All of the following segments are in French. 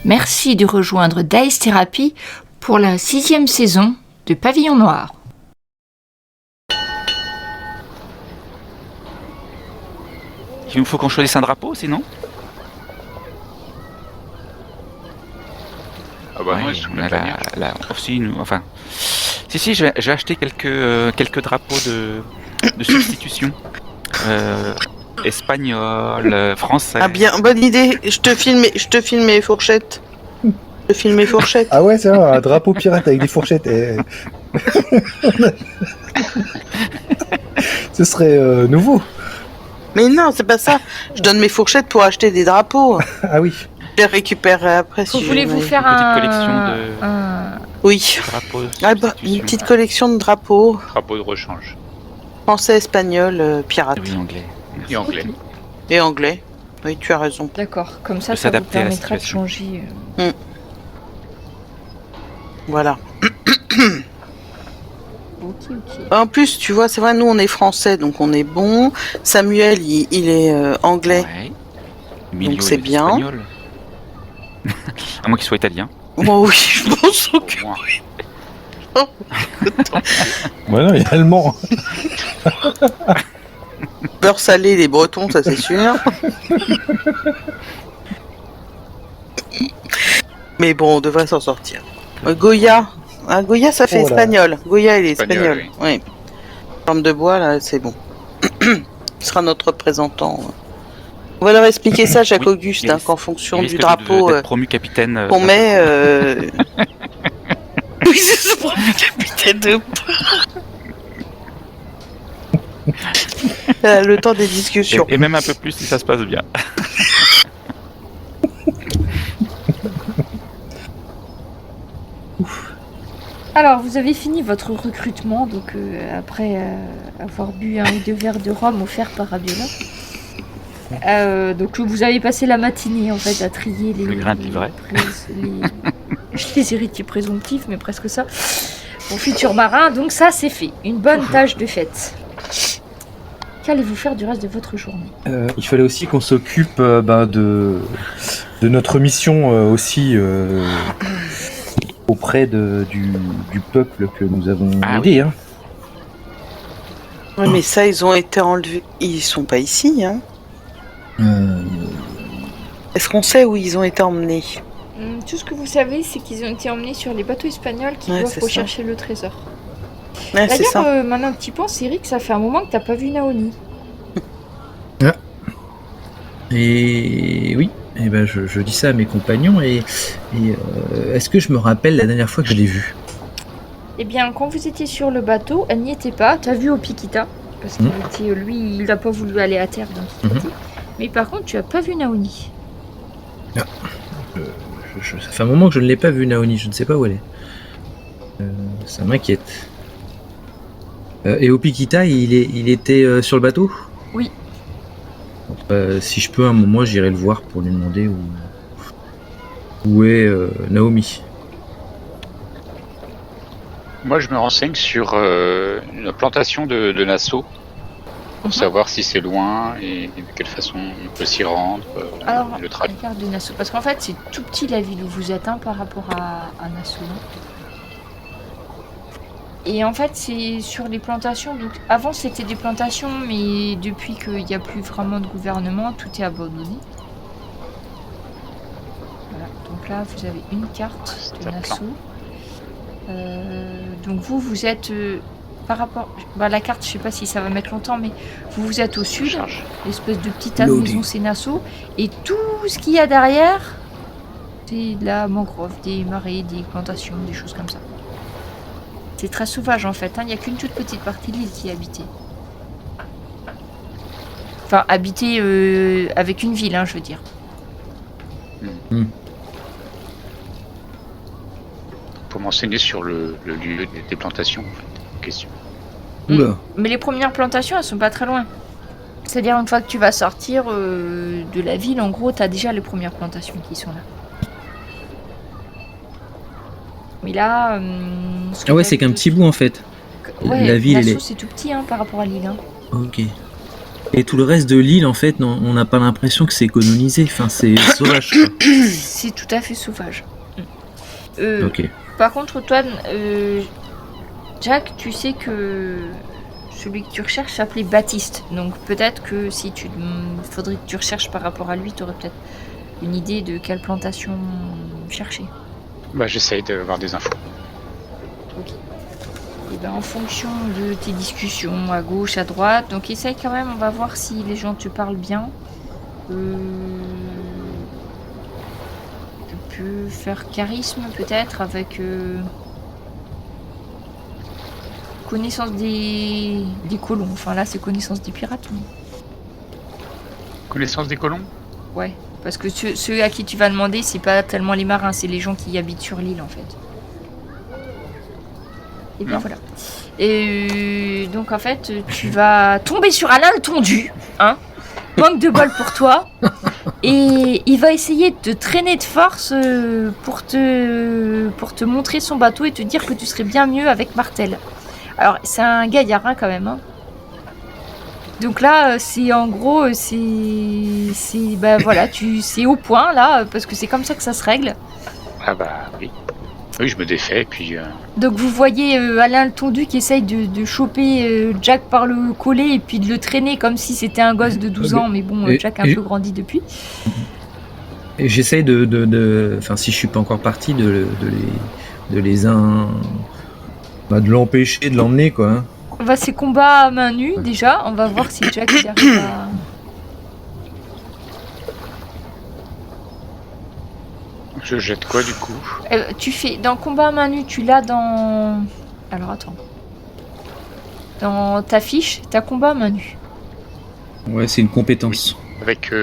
Merci de rejoindre Dice Therapy pour la 6e saison de Pavillon Noir. Il nous faut qu'on choisisse un drapeau, sinon. Ah bah non, ils sont la bannière. Si, j'ai acheté quelques drapeaux de substitution. Espagnol, français. Ah bien, bonne idée. Je te filme mes fourchettes. Je te filme mes fourchettes. Ah ouais, c'est vrai, un drapeau pirate avec des fourchettes. Ce serait nouveau. Mais non, c'est pas ça. Je donne mes fourchettes pour acheter des drapeaux. Ah oui. Je les récupérerai après. Si Voulez-vous faire petite collection Oui. drapeaux de Ah bah, une petite collection de drapeaux. Drapeau de rechange. Français, espagnol, pirate. Oui, anglais. Et anglais. Et anglais. Oui, tu as raison. D'accord, comme ça, De ça vous s'adapter à la permettra de situation. changer. Voilà. Ok. En plus, tu vois, c'est vrai, nous on est français, donc on est bon. Samuel, il est anglais. Ouais. Emilio, c'est il est bien. espagnol. À moins qu'il soit italien. Bon, oui, je pense que Moi. Ouais, non, il est allemand. beurre salé, les Bretons, ça c'est sûr. Mais bon, on devrait s'en sortir. Goya. Ah, Goya, ça fait Oh là. espagnol. Goya, il est espagnol. Espagnol, Oui. Forme de bois, là, c'est bon. Il sera notre représentant. On va leur expliquer ça, Jacques Oui, Auguste, il hein, risque qu'en fonction Il du risque drapeau d'être promu capitaine. qu'on met. Oui, c'est ce premier capitaine de le temps des discussions. Et même un peu plus si ça se passe bien. Alors, vous avez fini votre recrutement, donc après avoir bu un ou deux verres de rhum offert par Abiola. Donc vous avez passé la matinée en fait à trier les... Le grain de livret. les héritiers présomptifs, mais presque ça. Mon futur marin, donc ça c'est fait. Une bonne tâche de fête. Qu'allez-vous faire du reste de votre journée? Il fallait aussi qu'on s'occupe de notre mission aussi auprès du peuple que nous avons aidé. Hein. Ouais, mais ça, ils ont été enlevés. Ils sont pas ici, hein. Est-ce qu'on sait où ils ont été emmenés? Tout ce que vous savez, c'est qu'ils ont été emmenés sur les bateaux espagnols qui Ouais, doivent c'est rechercher le trésor. Ouais, c'est ça. D'ailleurs, maintenant que tu y penses, Eric, ça fait un moment que t'as pas vu Naoni. Et oui, et ben je dis ça à mes compagnons et est-ce que je me rappelle la dernière fois que je l'ai vue? Eh bien, quand vous étiez sur le bateau, elle n'y était pas. T'as vu Opikita, parce qu'il était, lui, il n'a pas voulu aller à terre, donc il était. Mais par contre, tu as pas vu Naoni. Ça fait un moment que je ne l'ai pas vue, Naoni, je ne sais pas où elle est. Ça m'inquiète. Et Opikita, il était sur le bateau? Oui. Si je peux, un moment, j'irai le voir pour lui demander où est Naomi. Moi, je me renseigne sur une plantation de Nassau pour savoir si c'est loin et de quelle façon on peut s'y rendre. Alors, le trajet. regarde de Nassau, parce qu'en fait, c'est tout petit la ville où vous êtes par rapport à Nassau. Et en fait, c'est sur les plantations. Donc, avant, c'était des plantations, mais depuis qu'il n'y a plus vraiment de gouvernement, tout est abandonné. Voilà. Donc là, vous avez une carte de Nassau. Donc vous êtes par rapport... la carte, je sais pas si ça va mettre longtemps, mais vous êtes au sud. L'espèce de petite maison, c'est Nassau. Et tout ce qu'il y a derrière, c'est de la mangrove, des marais, des plantations, des choses comme ça. C'est très sauvage en fait, il n'y a qu'une toute petite partie de l'île qui est habitée. Enfin, habitée avec une ville, je veux dire. Pour m'enseigner sur le lieu des plantations, en fait, question. Oula. Mais les premières plantations, elles sont pas très loin. C'est-à-dire, une fois que tu vas sortir de la ville, en gros, tu as déjà les premières plantations qui sont là. Mais là... Ah ouais, c'est qu'un petit bout en fait. Ouais, la ville, Nassau, elle est... c'est tout petit par rapport à l'île. Ok. Et tout le reste de l'île, en fait, on n'a pas l'impression que c'est colonisé. Enfin, c'est sauvage, quoi. C'est tout à fait sauvage. Ok. Par contre, toi, Jack, tu sais que celui que tu recherches s'appelait Baptiste. Donc peut-être que si tu faudrait que tu recherches par rapport à lui, tu aurais peut-être une idée de quelle plantation chercher. Bah, j'essaye d'avoir des infos. Ok. Et ben en fonction de tes discussions à gauche, à droite, donc essaye quand même, on va voir si les gens te parlent bien. Tu peux faire charisme peut-être avec connaissance des colons. Enfin là c'est connaissance des pirates. Mais... Connaissance des colons? Ouais, parce que ceux à qui tu vas demander, c'est pas tellement les marins, c'est les gens qui habitent sur l'île en fait. Et bien voilà. Et donc en fait, tu vas tomber sur Alain le Tondu, hein. Manque de bol pour toi. Et il va essayer de te traîner de force pour te montrer son bateau et te dire que tu serais bien mieux avec Martel. Alors c'est un gaillard hein, quand même. Hein. Donc là, c'est en gros, c'est bah voilà, c'est au point là, parce que c'est comme ça que ça se règle. Ah bah oui. Oui, je me défais, et puis... Donc vous voyez Alain le Tondu qui essaye de choper Jack par le collet et puis de le traîner comme si c'était un gosse de 12 ans, mais bon, Jack a un peu grandi depuis. Et j'essaye enfin si je suis pas encore parti, de l'empêcher, de l'emmener quoi. Hein. On va ces combats à main nue déjà, on va voir si Jack y arrive à... Je jette quoi du coup? Tu fais dans combat à main nue, tu l'as dans... Alors attends. Dans ta fiche, t'as combat à main nue. Ouais, c'est une compétence. Oui. Avec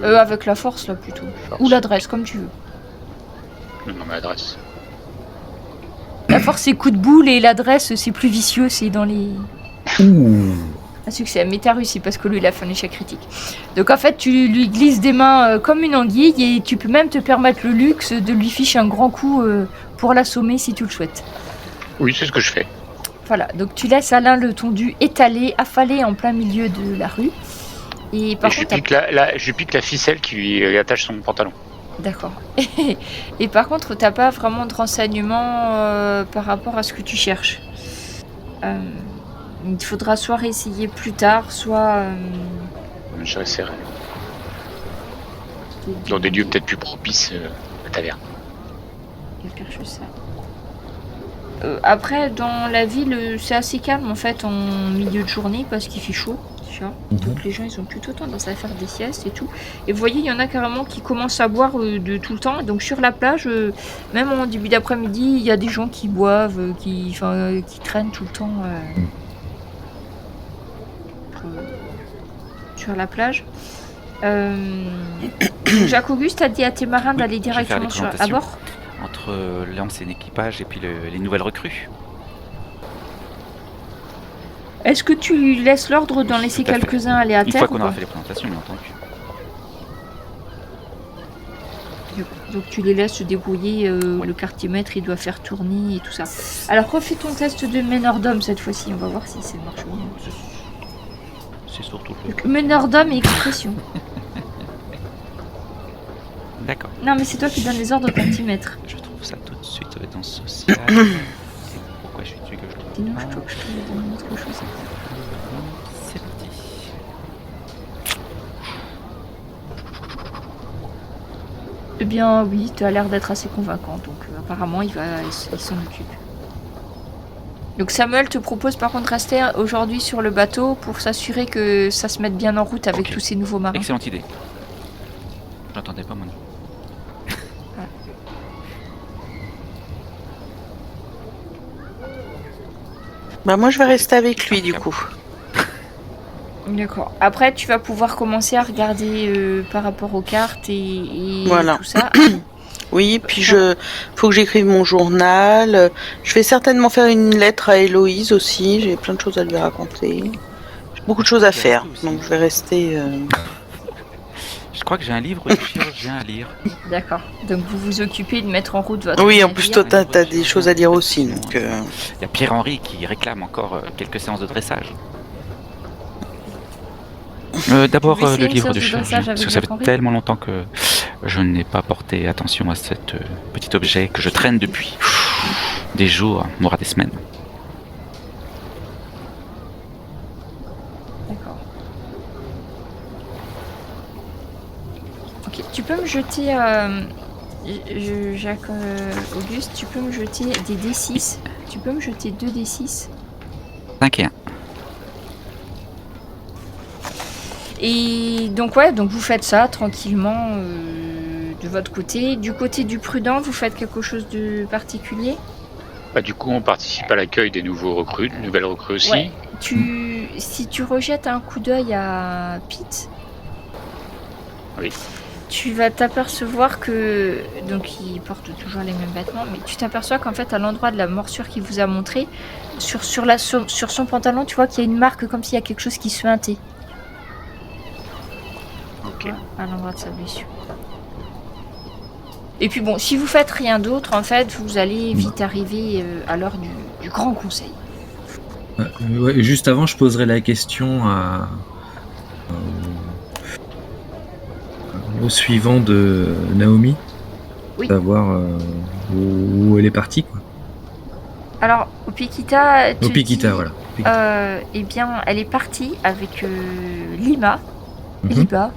avec la force là plutôt. Force. Ou l'adresse, comme tu veux. Non, mais adresse. La force c'est coup de boule et l'adresse c'est plus vicieux, c'est dans les... Ouh. Un succès, mais t'as réussi parce que lui il a fait un échec critique. Donc en fait tu lui glisses des mains comme une anguille et tu peux même te permettre le luxe de lui ficher un grand coup pour l'assommer si tu le souhaites. Oui, c'est ce que je fais. Voilà, donc tu laisses Alain le Tondu étalé, affalé en plein milieu de la rue. Et par contre, je pique la ficelle qui lui attache son pantalon. D'accord. Et par contre, t'as pas vraiment de renseignements par rapport à ce que tu cherches. Il faudra soit réessayer plus tard, soit... Je réessayerai. Dans des lieux peut-être plus propices, la taverne. Quelque chose ça. Après, dans la ville, c'est assez calme en fait en milieu de journée parce qu'il fait chaud. Donc les gens ils ont plutôt tendance à faire des siestes et tout. Et vous voyez, il y en a carrément qui commencent à boire de tout le temps. Donc sur la plage, même en début d'après-midi, il y a des gens qui boivent, qui traînent tout le temps sur la plage. Jacques Auguste a dit à tes marins d'aller directement à bord. Entre l'ancien équipage et puis les nouvelles recrues. Est-ce que tu laisses l'ordre d'en laisser quelques-uns aller à terre? Une fois qu'on aura fait les présentations, bien entendu. Donc tu les laisses se débrouiller, le quartier maître il doit faire tourner et tout ça. Alors refais ton test de ménordome cette fois-ci, on va voir si ça marche bien. C'est surtout le ménordome et expression. D'accord. Non mais c'est toi qui donnes les ordres au quartier maître. Je trouve ça tout de suite dans social. Pourquoi je suis dessus que je trouve Sinon je trouve que je te donne autre chose. C'est parti. Eh bien oui, tu as l'air d'être assez convaincant, donc apparemment il s'en occupe. Donc Samuel te propose par contre de rester aujourd'hui sur le bateau pour s'assurer que ça se mette bien en route avec tous ces nouveaux marins. Excellente idée. J'entendais pas mon nom. Bah moi je vais rester avec lui du coup. D'accord. Après tu vas pouvoir commencer à regarder par rapport aux cartes et voilà. Tout ça. Oui, puis faut que j'écrive mon journal. Je vais certainement faire une lettre à Héloïse aussi. J'ai plein de choses à lui raconter. J'ai beaucoup de choses à faire, donc je vais rester. Je crois que j'ai un livre de chirurgien à lire. D'accord. Donc vous vous occupez de mettre en route votre... Oui, en plus toi t'as des choses à lire aussi, donc... Il y a Pierre-Henri qui réclame encore quelques séances de dressage. D'abord Tu veux essayer le une livre séance de de chirurgie, dressage parce avec que ça fait Jacques-Henri tellement longtemps que je n'ai pas porté attention à cet petit objet que je traîne depuis des jours, voire des semaines. D'accord. Ok, tu peux me jeter, Jacques Auguste, tu peux me jeter des D6. Tu peux me jeter 2 D6. 5 et 1. Et donc ouais, donc vous faites ça tranquillement de votre côté. Du côté du prudent, vous faites quelque chose de particulier? Bah, du coup, on participe à l'accueil des nouveaux recrues, des nouvelles recrues aussi. Ouais. Si tu rejettes un coup d'œil à Pete, Oui. tu vas t'apercevoir que donc il porte toujours les mêmes vêtements, mais tu t'aperçois qu'en fait à l'endroit de la morsure qu'il vous a montré, sur son pantalon, tu vois qu'il y a une marque comme s'il y a quelque chose qui suintait. Ok. À l'endroit de sa blessure. Et puis bon, si vous faites rien d'autre, en fait, vous allez vite arriver à l'heure du grand conseil. Ouais, juste avant, je poserai la question au suivant de Naomi. Oui. Savoir où elle est partie, quoi. Alors, Opikita, Opikita, voilà. eh bien, elle est partie avec Lima. Mhm. Liba.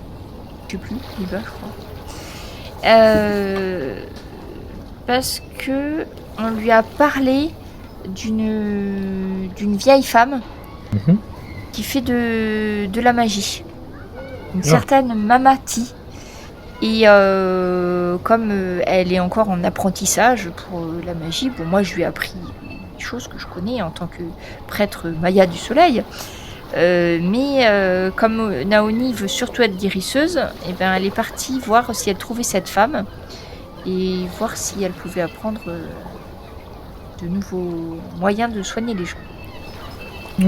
Je sais plus. Liba, je crois. Parce que on lui a parlé d'une vieille femme Mhm. qui fait de la magie. Une certaine Mamati. Et comme elle est encore en apprentissage pour la magie, bon, moi je lui ai appris des choses que je connais en tant que prêtre Maya du Soleil. Mais comme Naoni veut surtout être guérisseuse, eh ben, elle est partie voir si elle trouvait cette femme et voir si elle pouvait apprendre de nouveaux moyens de soigner les gens.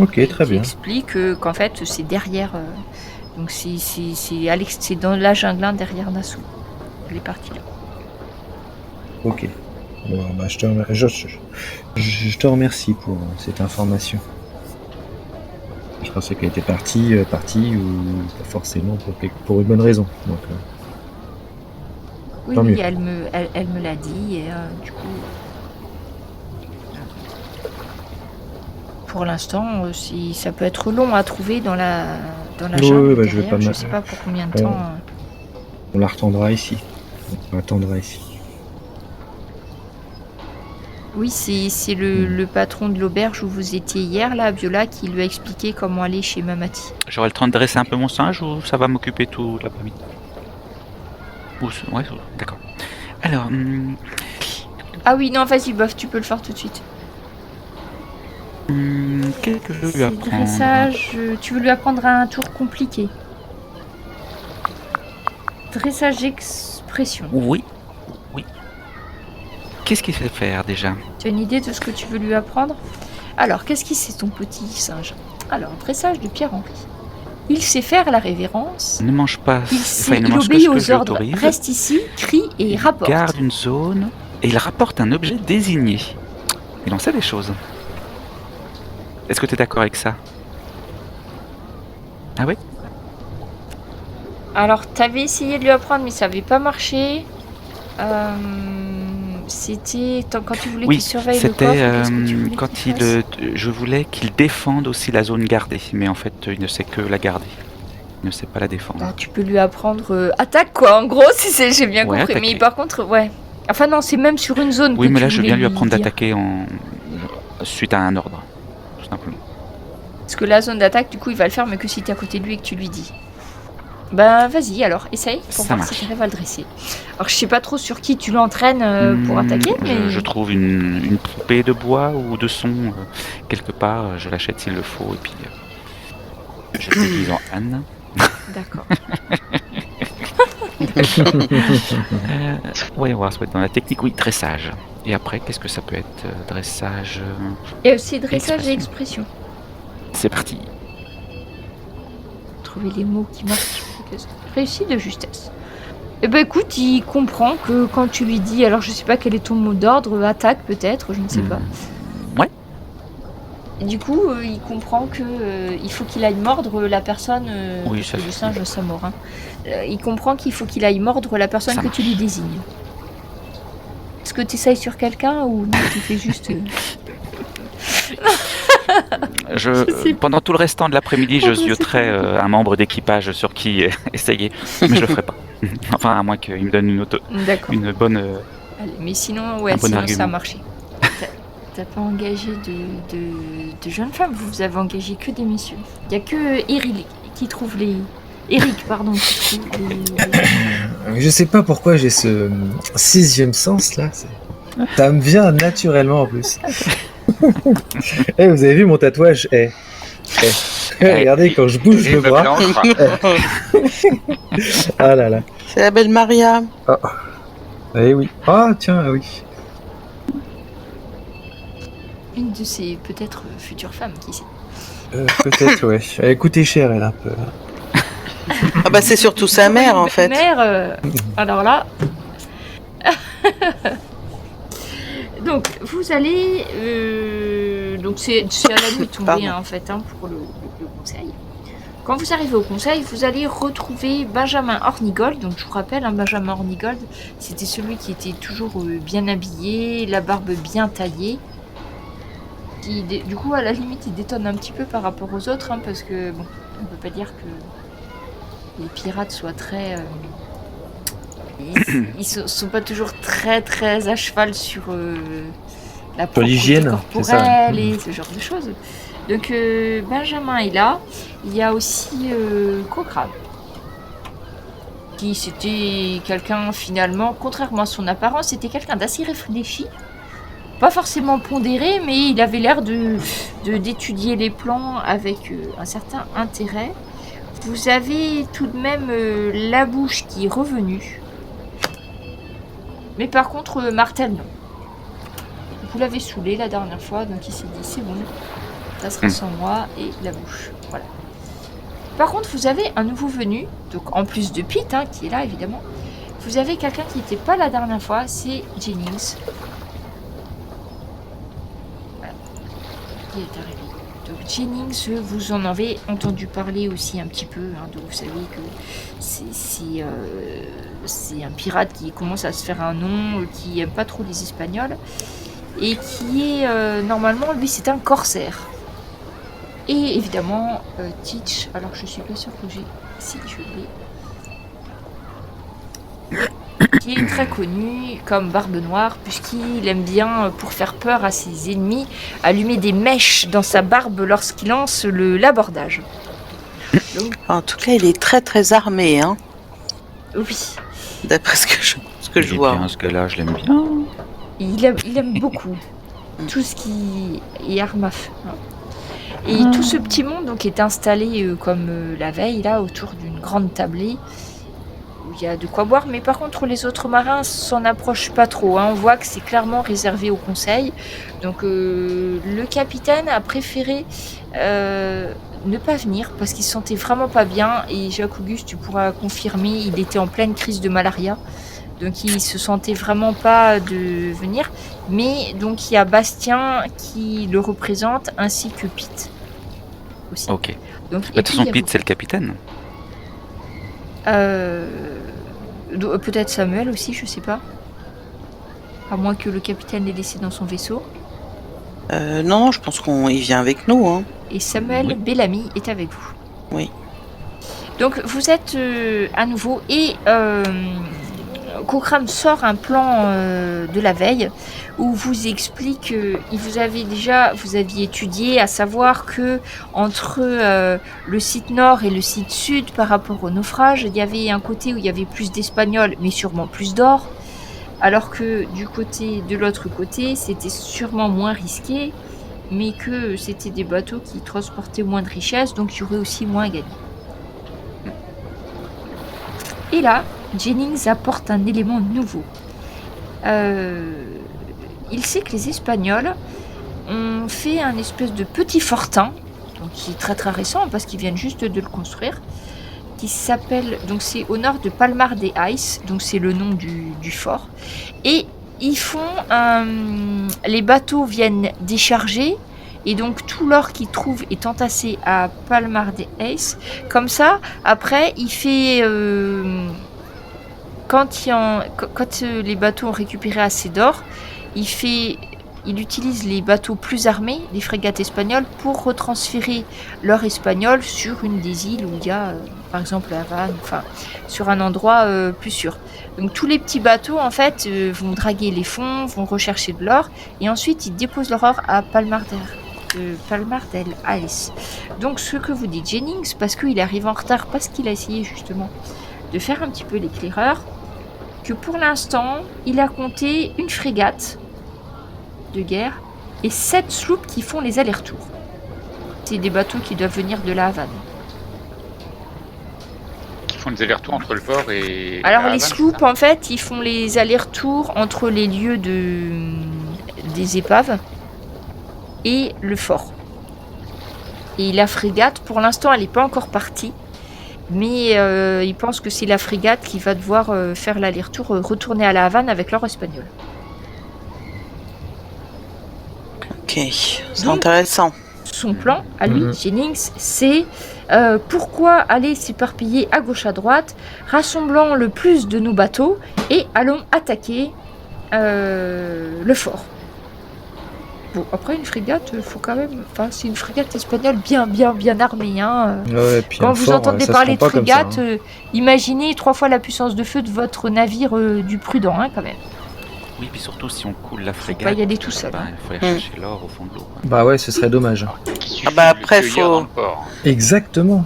Ok, très Qui bien. explique qu'en fait c'est derrière, donc c'est dans la jungle derrière Nassau. Elle est partie là. Ok. Bon, bah, je te remercie pour cette information. Je pensais qu'elle était partie ou pas forcément pour une bonne raison. Donc, Oui, Tant oui, mieux. elle me l'a dit et du coup, pour l'instant, ça peut être long à trouver dans la Oui, jungle bah, je vais derrière. pas Je ma- sais pas pour combien de temps. on la retendra ici. On l'attendra ici. Oui, c'est le patron de l'auberge où vous étiez hier, là, Viola, qui lui a expliqué comment aller chez Mamati. J'aurai le temps de dresser un peu mon singe ou ça va m'occuper tout l'après-midi? Ouais, d'accord. Alors, Ah oui, non, vas-y, bof, tu peux le faire tout de suite. qu'est-ce que je veux lui C'est apprendre? dressage, tu veux lui apprendre un tour compliqué. Dressage expression. Oui. Qu'est-ce qu'il sait faire déjà? Tu as une idée de ce que tu veux lui apprendre? Alors, qu'est-ce qu'il sait ton petit singe? Alors, dressage de Pierre-Henri. Il sait faire la révérence. Ne mange pas. Il mange que obéit ce que aux je ordres. l'autorise. Reste ici, crie et Il rapporte. garde une zone et il rapporte un objet désigné. Il en sait des choses. Est-ce que tu es d'accord avec ça? Ah oui? Alors, t'avais essayé de lui apprendre, mais ça n'avait pas marché. C'était quand tu voulais Oui, qu'il surveille le coffre. c'était Qu'est-ce que tu voulais quand qu'il fasse je voulais qu'il défende aussi la zone gardée, mais en fait il ne sait que la garder. Il ne sait pas la défendre. Bah, tu peux lui apprendre attaque, quoi. En gros, j'ai bien Ouais, compris. attaquer. Mais par contre, ouais. Enfin, non, c'est même sur une zone. Oui, que mais tu là je voulais viens lui apprendre dire. d'attaquer suite à un ordre, tout simplement. Parce que la zone d'attaque, du coup, il va le faire, mais que si t'es à côté de lui et que tu lui dis. Ben, vas-y, alors, essaye pour Ça voir si marche. tu arrives à le dresser. Alors, je sais pas trop sur qui tu l'entraînes pour attaquer, mais. Je trouve une poupée de bois ou de son quelque part, je l'achète s'il le faut, et puis je le déguise en Anne. D'accord. Ouais, on va se mettre dans la technique, oui, dressage. Et après, qu'est-ce que ça peut être? Dressage. Et aussi dressage et expression. C'est parti. Trouver les mots qui marchent. Réussi de justesse. Eh ben écoute, il comprend que quand tu lui dis, alors je sais pas quel est ton mot d'ordre, attaque peut-être, je ne sais pas. Ouais. du coup, il comprend que il faut qu'il aille mordre la personne. Oui, parce ça que le fait- singe, ça mord. Hein. Il comprend qu'il faut qu'il aille mordre la personne Ça que tu lui désignes. Est-ce que tu essayes sur quelqu'un ou non, tu fais juste. Je sais pas. Pendant tout le restant de l'après-midi, je zioterai un membre d'équipage sur qui essayer, mais je le ferai pas. Enfin, à moins qu'il me donne D'accord. une bonne. Allez, mais sinon, Un ouais, bon sinon ça a argument. marché. T'as pas engagé de jeunes femmes, vous avez engagé que des messieurs. Il y a que Eric qui trouve les. Eric, pardon, qui trouve les. Je sais pas pourquoi j'ai ce 6e sens là. Ça me vient naturellement en plus. Eh, vous avez vu mon tatouage? Regardez, quand je bouge le bras. Ah là là. C'est la belle Maria. Eh oui. Ah tiens, ah oui. Une de ses peut-être futures femmes, qui sait. Peut-être, ouais. Elle a coûté cher, elle, un peu. Ah bah c'est surtout sa mère en fait. Mère, alors là. Donc, vous allez. Donc, c'est à la nuit tombée, Pardon. hein, en fait, hein, pour le conseil. Quand vous arrivez au conseil, vous allez retrouver Benjamin Hornigold. Donc, je vous rappelle, hein, Benjamin Hornigold, c'était celui qui était toujours bien habillé, la barbe bien taillée. Qui, du coup, à la limite, il détonne un petit peu par rapport aux autres, hein, parce que, bon, on peut pas dire que les pirates soient très. Ils sont pas toujours très très à cheval sur la propreté l'hygiène, c'est ça. corporelle et ce genre de choses. Donc Benjamin est là. Il y a aussi Cochrane, qui c'était quelqu'un finalement, contrairement à son apparence, c'était quelqu'un d'assez réfléchi. Pas forcément pondéré, mais il avait l'air d'étudier les plans avec un certain intérêt. Vous avez tout de même la bouche qui est revenue. Mais par contre, Martel, non. Vous l'avez saoulé la dernière fois, donc il s'est dit c'est bon, ça sera sans moi, et la bouche. Voilà. Par contre, vous avez un nouveau venu, donc en plus de Pete, hein, qui est là évidemment, vous avez quelqu'un qui n'était pas la dernière fois, c'est Jennings. Voilà. Qui est arrivé. Donc Jennings, vous en avez entendu parler aussi un petit peu, hein, donc vous savez que c'est un pirate qui commence à se faire un nom, qui aime pas trop les Espagnols, et qui est, normalement, lui c'est un corsaire. Et évidemment, Teach, alors je suis pas sûre que j'ai... Si, je l'ai. Qui est très connu comme Barbe Noire, puisqu'il aime bien, pour faire peur à ses ennemis, allumer des mèches dans sa barbe lorsqu'il lance l'abordage. Donc, En tout cas, il est très très armé, hein, oui, d'après ce que je Il est vois. bien, ce gars-là, je l'aime bien. il aime beaucoup tout ce qui est arme à feu. Hein. Et tout ce petit monde donc, est installé comme la veille, là, autour d'une grande tablée, où il y a de quoi boire, mais par contre les autres marins s'en approchent pas trop, hein. On voit que c'est clairement réservé au conseil, donc le capitaine a préféré ne pas venir parce qu'il se sentait vraiment pas bien, et Jacques Auguste, tu pourras confirmer, il était en pleine crise de malaria, donc il se sentait vraiment pas de venir, mais donc il y a Bastien qui le représente ainsi que Pete aussi. Ok. Donc, De toute façon, Pete, c'est le capitaine. Peut-être Samuel aussi, je sais pas. À moins que le capitaine l'ait laissé dans son vaisseau. Non, je pense qu'il vient avec nous, hein. Et Samuel Oui. Bellamy est avec vous. Oui. Donc vous êtes à nouveau et Cochrane sort un plan de la veille où vous explique vous aviez étudié, à savoir que entre le site nord et le site sud par rapport au naufrage, il y avait un côté où il y avait plus d'Espagnols mais sûrement plus d'or, alors que de l'autre côté c'était sûrement moins risqué, mais que c'était des bateaux qui transportaient moins de richesses, donc il y aurait aussi moins à gagner. Et là, Jennings apporte un élément nouveau. Il sait que les Espagnols ont fait un espèce de petit fortin, donc qui est très très récent parce qu'ils viennent juste de le construire, qui s'appelle, donc c'est au nord de Palmar de Ice, donc c'est le nom du fort. Et ils font les bateaux viennent décharger et donc tout l'or qu'il trouve est entassé à Palmar des Ace. Comme ça, après, il fait... quand les bateaux ont récupéré assez d'or, il utilise les bateaux plus armés, les frégates espagnoles, pour retransférer l'or espagnol sur une des îles où il y a, par exemple, la Havane, enfin, sur un endroit plus sûr. Donc tous les petits bateaux, en fait, vont draguer les fonds, vont rechercher de l'or, et ensuite ils déposent leur or à Palmar del Ace. Donc ce que vous dites Jennings, parce qu'il arrive en retard, parce qu'il a essayé justement de faire un petit peu l'éclaireur, que pour l'instant, il a compté une frégate de guerre et 7 sloops qui font les allers-retours. C'est des bateaux qui doivent venir de la Havane. Qui font des allers-retours entre le port et... Alors la les Havane, sloops, c'est ça en fait, ils font les allers-retours entre les lieux des épaves et le fort. Et la frégate, pour l'instant, elle n'est pas encore partie. Mais il pense que c'est la frégate qui va devoir faire l'aller-retour, retourner à la Havane avec l'or espagnol. Ok, c'est Donc, intéressant. Son plan, à lui, Jennings, c'est pourquoi aller s'éparpiller à gauche à droite, rassemblant le plus de nos bateaux et allons attaquer le fort. Bon, après une frégate, faut quand même... Enfin, c'est une frégate espagnole bien armée. Hein. Ouais, puis Quand un vous fort, entendez ça se parler de prend pas comme ça, frégate, hein. imaginez 3 fois la puissance de feu de votre navire du Prudent, hein, quand même. Oui, puis surtout si on coule la pas frégate, y aller tout seul, hein. il faut aller chercher l'or au fond de l'eau. Bah ouais, ce serait dommage. Il suffit Ah bah de le après, cueillir faut- dans le port. Exactement.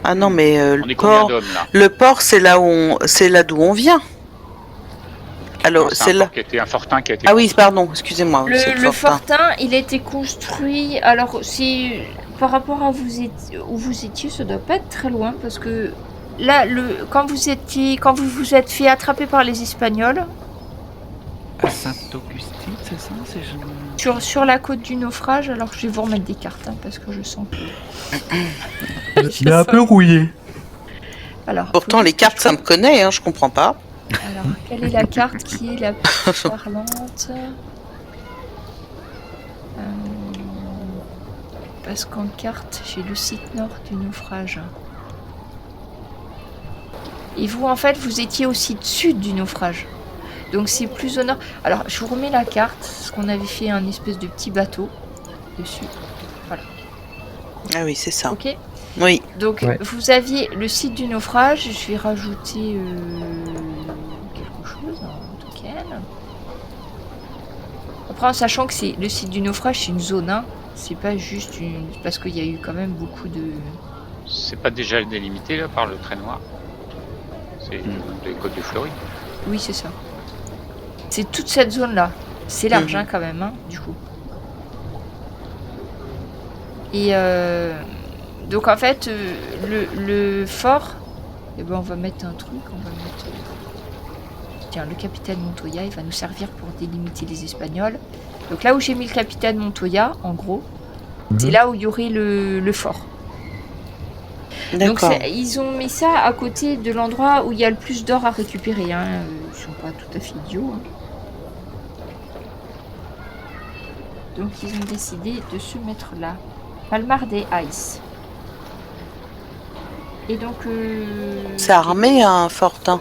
Ah non, mais On le est combien port, d'hommes là? le port, c'est là d'où on vient. Alors, Non, c'est un là. port qui a été un fortin qui a été... Ah oui, pardon, excusez-moi. c'est Le fortin. fortin, il a été construit. Alors, c'est par rapport à où vous étiez, ça doit pas être très loin parce que là, quand vous vous êtes fait attraper par les Espagnols À Sainte-Augustine, c'est ça sur la côte du naufrage. Alors, je vais vous remettre des cartes hein, parce que je sens que. Il est un peu rouillé. Alors, Pourtant, faut les juste que cartes, ça me connaît, hein, je comprends pas. Alors, quelle est la carte qui est la plus parlante Parce qu'en carte, j'ai le site nord du naufrage. Et vous, en fait, vous étiez au site sud du naufrage. Donc c'est plus au nord. Alors, je vous remets la carte, parce qu'on avait fait un espèce de petit bateau dessus. Ah oui, c'est ça. Ok. Oui. Donc, Ouais. vous aviez le site du naufrage. Je vais rajouter quelque chose, un token. Après, en sachant que c'est le site du naufrage, c'est une zone 1. C'est pas juste une... Parce qu'il y a eu quand même beaucoup de... C'est pas déjà délimité là par le trait noir? C'est les côtes de Floride. Oui, c'est ça. C'est toute cette zone-là. C'est large, Mhm. hein, quand même, hein, du coup. Et donc, en fait, le fort... Eh ben, on va mettre un truc, on va mettre... Tiens, le capitaine Montoya, il va nous servir pour délimiter les Espagnols. Donc là où j'ai mis le capitaine Montoya, en gros, c'est là où il y aurait le fort. Donc D'accord. ils ont mis ça à côté de l'endroit où il y a le plus d'or à récupérer. Hein. Ils sont pas tout à fait idiots. Hein. Donc ils ont décidé de se mettre là. Palmar des Ice. Et donc... C'est armé, un fortin.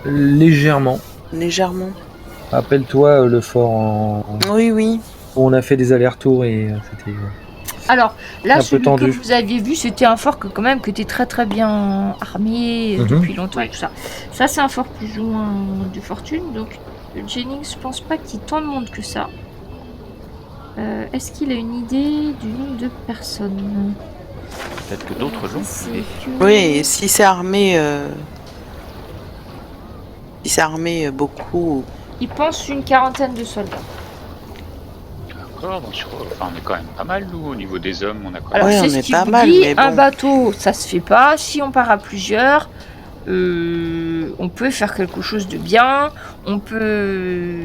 Légèrement. Légèrement. Rappelle-toi le fort Oui, oui. où on a fait des allers-retours et c'était... Alors, là, Un peu celui que tendu. vous aviez vu, c'était un fort que quand même, que était très très bien armé Mhm. depuis longtemps et Oui. tout ça. Ça, c'est un fort plus ou moins de fortune. Donc, Jennings, je pense pas qu'il y ait tant de monde que ça. Est-ce qu'il a une idée du nombre de personnes? Peut-être que d'autres l'ont. C'est mais- que- Oui, et si c'est armé... Si c'est armé beaucoup... Il pense une quarantaine de soldats. D'accord, donc enfin, on est quand même pas mal nous au niveau des hommes, on a quand Alors, Ouais, c'est on ce est qu'il pas vous mal, dit, mais un bon. bateau, ça se fait pas. Si on part à plusieurs, on peut faire quelque chose de bien. On peut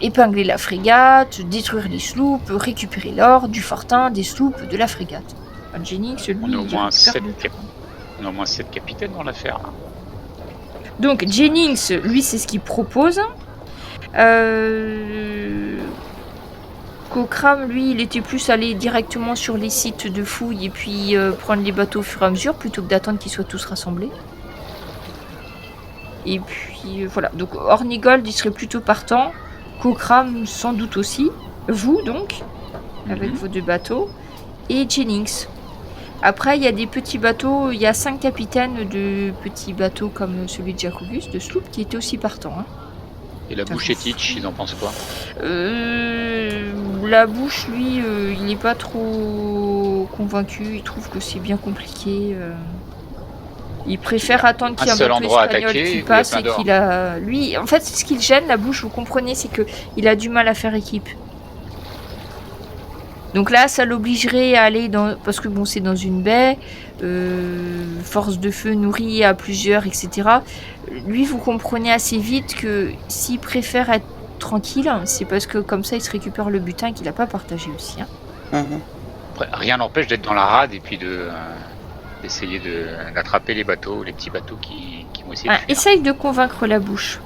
épingler la frégate, détruire les sloops, récupérer l'or du fortin, des sloops, de la frégate. Jennings, lui, On est au il moins récupère 7 de tout. on a au moins 7 capitaines dans l'affaire là. Donc Jennings, lui, c'est ce qu'il propose. Cochrane, lui, il était plus allé directement sur les sites de fouilles et puis prendre les bateaux au fur et à mesure plutôt que d'attendre qu'ils soient tous rassemblés. Et puis voilà, donc Hornigold, il serait plutôt partant. Cochrane, sans doute aussi. Vous, donc, avec vos 2 bateaux. Et Jennings. Après, il y a des petits bateaux, il y a 5 capitaines de petits bateaux comme celui de Jacques-Auguste, de sloop, qui étaient aussi partants. Hein. Et la bouche et Teach, ils en pensent quoi? La bouche, lui, il n'est pas trop convaincu, il trouve que c'est bien compliqué. Il préfère attendre qu'il y ait un seul bateau endroit espagnol attaqué, qui il y a passe plein et dehors. qu'il a... Lui, en fait, ce qui le gêne, la bouche, vous comprenez, c'est qu'il a du mal à faire équipe. Donc là, ça l'obligerait à aller dans... Parce que bon, c'est dans une baie, force de feu nourrie à plusieurs, etc. Lui, vous comprenez assez vite que s'il préfère être tranquille, c'est parce que comme ça, il se récupère le butin qu'il n'a pas partagé aussi. Hein. Mhm. Après, rien n'empêche d'être dans la rade et puis d'essayer d'attraper les petits bateaux qui vont essayer de fuir. Essaye de convaincre la bouche.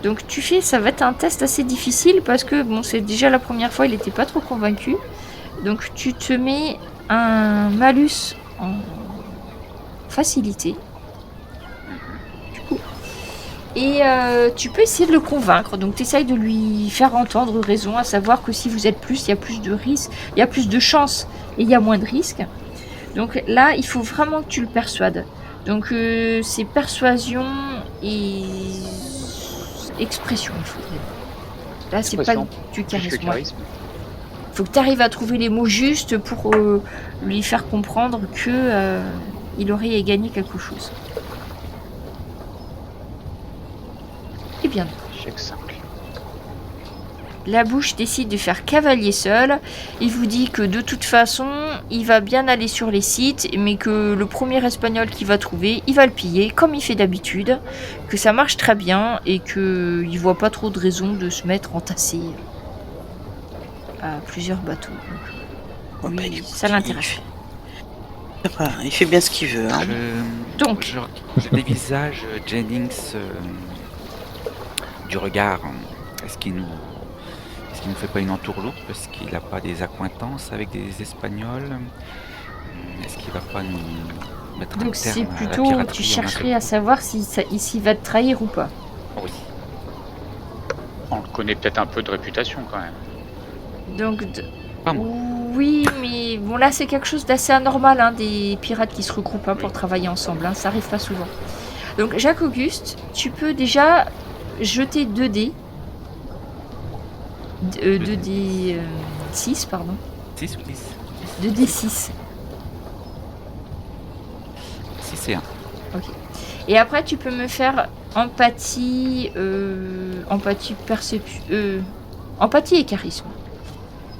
Donc ça va être un test assez difficile parce que bon, c'est déjà la première fois, il n'était pas trop convaincu. Donc tu te mets un malus en facilité. Du coup. Et tu peux essayer de le convaincre. Donc tu essayes de lui faire entendre raison, à savoir que si vous êtes plus, il y a plus de risques, il y a plus de chances et il y a moins de risques. Donc là, il faut vraiment que tu le persuades. Donc c'est persuasion et expression, il faudrait. Là, c'est pas du charisme. Faut que tu arrives à trouver les mots justes pour lui faire comprendre que il aurait gagné quelque chose. Eh bien, Échec 5. la bouche décide de faire cavalier seul. Il vous dit que de toute façon, il va bien aller sur les sites, mais que le premier espagnol qu'il va trouver, il va le piller comme il fait d'habitude, que ça marche très bien et qu'il voit pas trop de raison de se mettre entassé à plusieurs bateaux. Donc, lui, écoute, ça l'intéresse. Il fait bien ce qu'il veut. Hein. Donc. Je dévisage Jennings du regard. Est-ce qu'il nous fait pas une entourloupe parce qu'il n'a pas des accointances avec des Espagnols? Est-ce qu'il va pas nous mettre un Donc terme c'est à la plutôt, piraterie tu en chercherais un à savoir s'il va te trahir ou pas. Oui. On le connaît peut-être un peu de réputation quand même. Donc, Pas moi. oui, mais bon là c'est quelque chose d'assez anormal, hein, des pirates qui se regroupent pour travailler ensemble, hein, ça arrive pas souvent. Donc Jacques-Auguste, tu peux déjà jeter 2 dés. 2D 6, pardon. 6 ou 10 2D 6. 6 et 1. Ok. Et après, tu peux me faire empathie, empathie et charisme.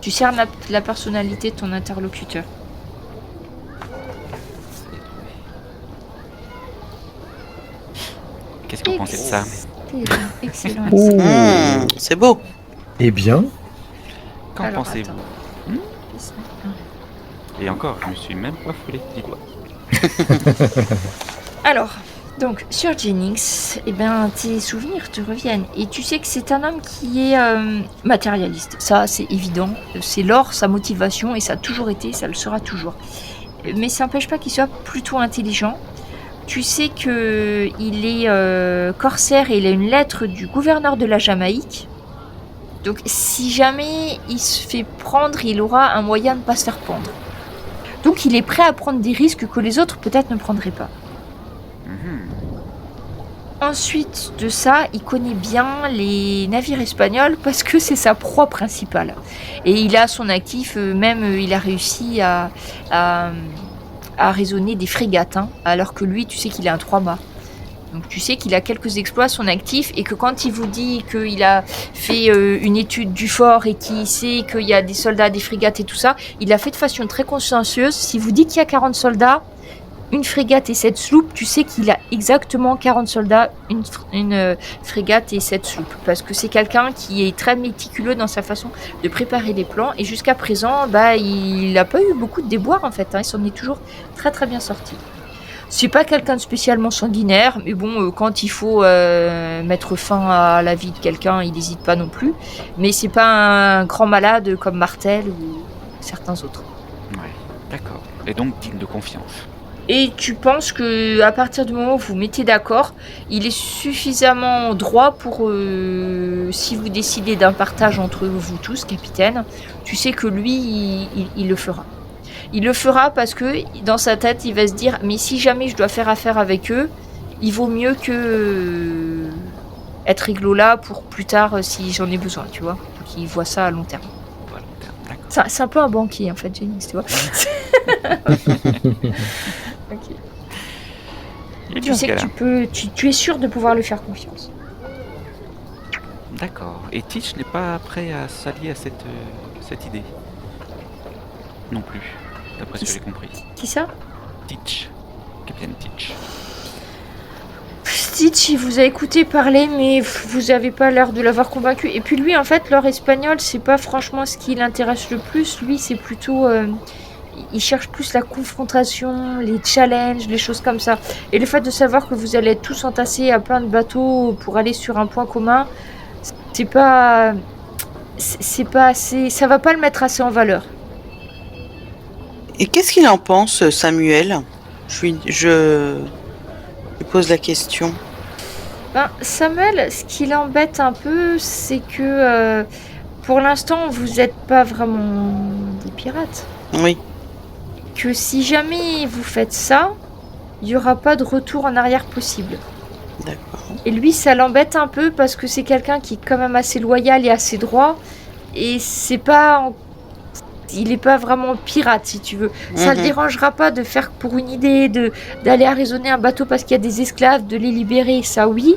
Tu cernes la personnalité de ton interlocuteur. Qu'est-ce que vous pensez de ça? Excellent. Oh. C'est beau. Eh bien, Qu'en Alors, pensez-vous? attends. Et encore, je me suis même pas foulé les doigts. Alors, donc, sur Jennings, eh ben, tes souvenirs te reviennent. Et tu sais que c'est un homme qui est matérialiste. Ça, c'est évident. C'est l'or, sa motivation, et ça a toujours été, ça le sera toujours. Mais ça n'empêche pas qu'il soit plutôt intelligent. Tu sais qu'il est corsaire et il a une lettre du gouverneur de la Jamaïque. Donc, si jamais il se fait prendre, il aura un moyen de ne pas se faire prendre. Donc, il est prêt à prendre des risques que les autres peut-être ne prendraient pas. Ensuite de ça, il connaît bien les navires espagnols parce que c'est sa proie principale. Et il a à son actif, même il a réussi à raisonner des frégates, hein, alors que lui, tu sais qu'il a un 3-mâts. Donc tu sais qu'il a quelques exploits à son actif et que quand il vous dit qu'il a fait une étude du fort et qu'il sait qu'il y a des soldats, des frégates et tout ça, il l'a fait de façon très consciencieuse. S'il vous dit qu'il y a 40 soldats, une frégate et 7 sloops, tu sais qu'il a exactement 40 soldats, une frégate et 7 sloops. Parce que c'est quelqu'un qui est très méticuleux dans sa façon de préparer les plans. Et jusqu'à présent, il n'a pas eu beaucoup de déboires en fait. Hein, il s'en est toujours très très bien sorti. C'est pas quelqu'un de spécialement sanguinaire, mais bon, quand il faut mettre fin à la vie de quelqu'un, il n'hésite pas non plus. Mais c'est pas un grand malade comme Martel ou certains autres. Ouais, d'accord. Et donc digne de confiance. Et tu penses que à partir du moment où vous mettez d'accord, il est suffisamment droit pour, si vous décidez d'un partage entre vous tous, capitaine, tu sais que lui, il le fera. Il le fera parce que dans sa tête, il va se dire, mais si jamais je dois faire affaire avec eux, il vaut mieux que être réglo là pour plus tard si j'en ai besoin, tu vois. Donc il voit ça à long terme. Voilà, d'accord. C'est un peu un banquier en fait, Janice, tu vois. Ok. Il est Tu bien, sais ce que gars-là. tu es sûr de pouvoir lui faire confiance. D'accord. Et Teach n'est pas prêt à s'allier à cette idée non plus, d'après ce que j'ai compris. Qui ça? Teach. Capitaine Teach. Stitch, il vous a écouté parler, mais vous avez pas l'air de l'avoir convaincu. Et puis lui, en fait, l'or espagnol, c'est pas franchement ce qui l'intéresse le plus. Lui, c'est plutôt... il cherche plus la confrontation, les challenges, les choses comme ça. Et le fait de savoir que vous allez être tous entassés à plein de bateaux pour aller sur un point commun, c'est pas assez... Ça va pas le mettre assez en valeur. Et qu'est-ce qu'il en pense, Samuel? Je pose la question. Ben, Samuel, ce qui l'embête un peu, c'est que pour l'instant, vous n'êtes pas vraiment des pirates. Oui. Que si jamais vous faites ça, il n'y aura pas de retour en arrière possible. D'accord. Et lui, ça l'embête un peu parce que c'est quelqu'un qui est quand même assez loyal et assez droit. Et c'est pas... Il n'est pas vraiment pirate, si tu veux. Ça ne le dérangera pas de faire pour une idée, d'aller arraisonner un bateau parce qu'il y a des esclaves, de les libérer, ça oui.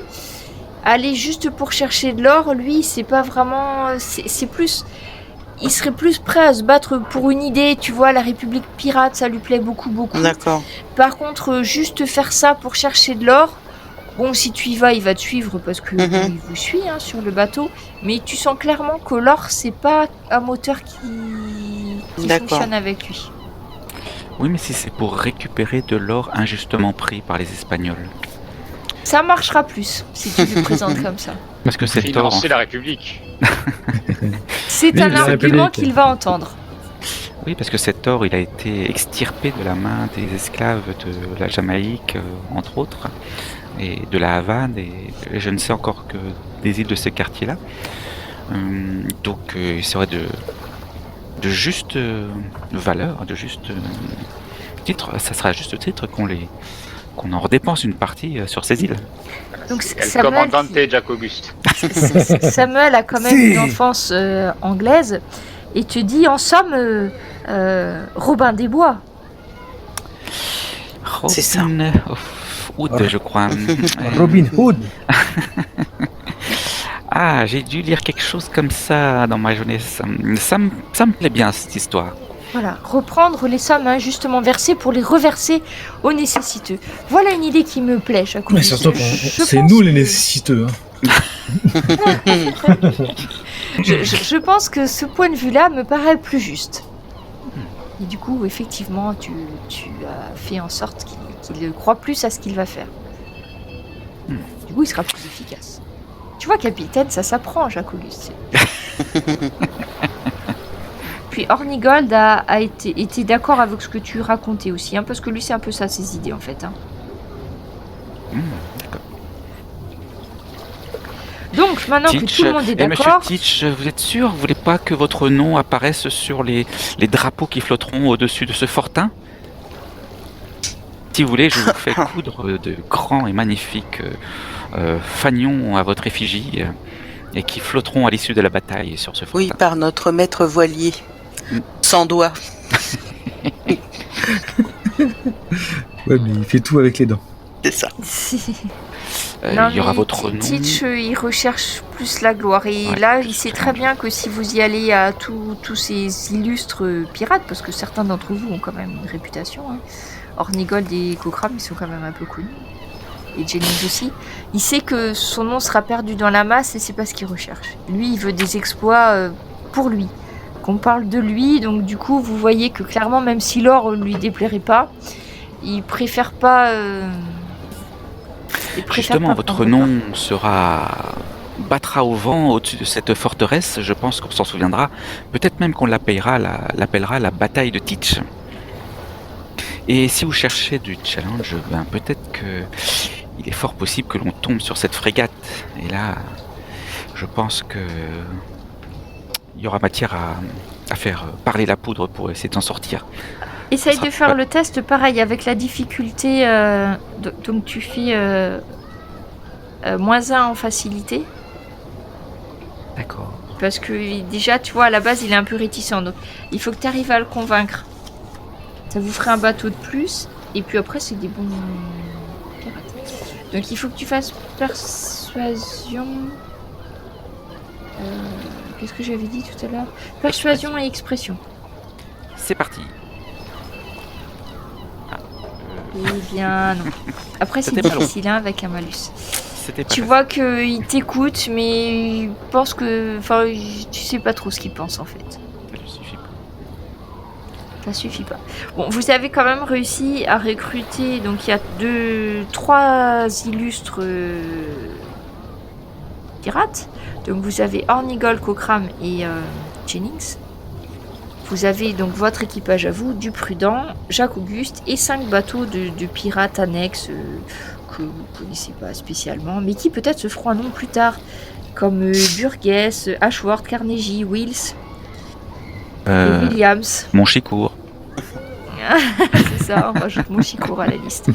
Aller juste pour chercher de l'or, lui, c'est pas vraiment... C'est plus... Il serait plus prêt à se battre pour une idée, tu vois, la République pirate, ça lui plaît beaucoup. D'accord. Par contre, juste faire ça pour chercher de l'or, bon, si tu y vas, il va te suivre parce que il vous suit sur le bateau. Mais tu sens clairement que l'or, c'est pas un moteur qui fonctionne avec lui. Oui, mais si c'est pour récupérer de l'or injustement pris par les Espagnols. Ça marchera plus si tu le présentes comme ça. Parce que cet or... Financer la République. C'est Vive un la argument République. qu'il va entendre. Oui, parce que cet or, il a été extirpé de la main des esclaves de la Jamaïque, entre autres, et de la Havane, et je ne sais encore que des îles de ces quartiers-là. Donc, il serait de juste valeur, de juste titre, ça sera à juste titre qu'on en redépense une partie sur ces îles. Donc El Commandante Jacques Auguste. Samuel a quand même une enfance anglaise et te dit en somme Robin des Bois. C'est ça. Robin Hood, je crois. Robin Hood. Ah, j'ai dû lire quelque chose comme ça dans ma jeunesse. Ça me plaît bien, cette histoire. Voilà, reprendre les sommes justement versées pour les reverser aux nécessiteux. Voilà une idée qui me plaît, Jacques. Mais surtout, c'est nous les nécessiteux. Je pense que ce point de vue-là me paraît plus juste. Et du coup, effectivement, tu as fait en sorte qu'il croit plus à ce qu'il va faire. Du coup, il sera plus efficace. Tu vois, capitaine, ça s'apprend, Jacques Auguste. Puis Hornigold a été d'accord avec ce que tu racontais aussi, parce que lui, c'est un peu ça, ses idées, en fait. D'accord. Donc, maintenant que tout le monde est Monsieur d'accord... Teach, vous êtes sûr? Vous voulez pas que votre nom apparaisse sur les drapeaux qui flotteront au-dessus de ce fortin? Si vous voulez, je vous fais coudre de grands et magnifiques fanions à votre effigie et qui flotteront à l'issue de la bataille sur ce fortin. Oui, par notre maître voilier. Sans doigts. Ouais, mais il fait tout avec les dents. C'est ça. Non, il y aura mais votre nom. Teach, il recherche plus la gloire. Et Ouais, là, je il sait sais très bien. bien que si vous y allez à tous ces illustres pirates, parce que certains d'entre vous ont quand même une réputation, Hornigold et Cochrane, ils sont quand même un peu connus. Et Jennings aussi. Il sait que son nom sera perdu dans la masse et c'est pas ce qu'il recherche. Lui, il veut des exploits pour lui. Qu'on parle de lui, donc du coup, vous voyez que clairement, même si l'or lui déplairait pas, Ils préfèrent pas. Ils préfèrent Justement, pas votre prendre nom battra au vent au-dessus de cette forteresse. Je pense qu'on s'en souviendra. Peut-être même qu'on l'appellera la bataille de Teach. Et si vous cherchez du challenge, ben peut-être que il est fort possible que l'on tombe sur cette frégate. Et là, je pense que il y aura matière à faire parler la poudre pour essayer de s'en sortir. Essaye Ça de sera faire le test pareil avec la difficulté. Donc tu fais -1 en facilité. D'accord. Parce que déjà, tu vois, à la base, il est un peu réticent. Donc il faut que tu arrives à le convaincre. Ça vous ferait un bateau de plus. Et puis après, c'est des bons pirates. Donc il faut que tu fasses persuasion. Qu'est-ce que j'avais dit tout à l'heure? Persuasion et expression. C'est parti. Eh bien, non. Après, c'est C'était pas long. difficile hein, avec un malus. C'était pas Tu facile. vois qu'il t'écoute, mais il pense que. Enfin, tu sais pas trop ce qu'il pense en fait. Ça lui suffit pas. Ça suffit pas. Bon, vous avez quand même réussi à recruter. Donc, il y a 3 illustres pirates. Donc, vous avez Hornigold, Cockram et Jennings. Vous avez donc votre équipage à vous, du Prudent, Jacques Auguste et 5 bateaux de pirates annexes que vous ne connaissez pas spécialement, mais qui peut-être se feront un nom plus tard, comme Burgess, Ashworth, Carnegie, Wills et Williams. Mon chicourt. C'est ça, on rajoute Monchicourt à la liste.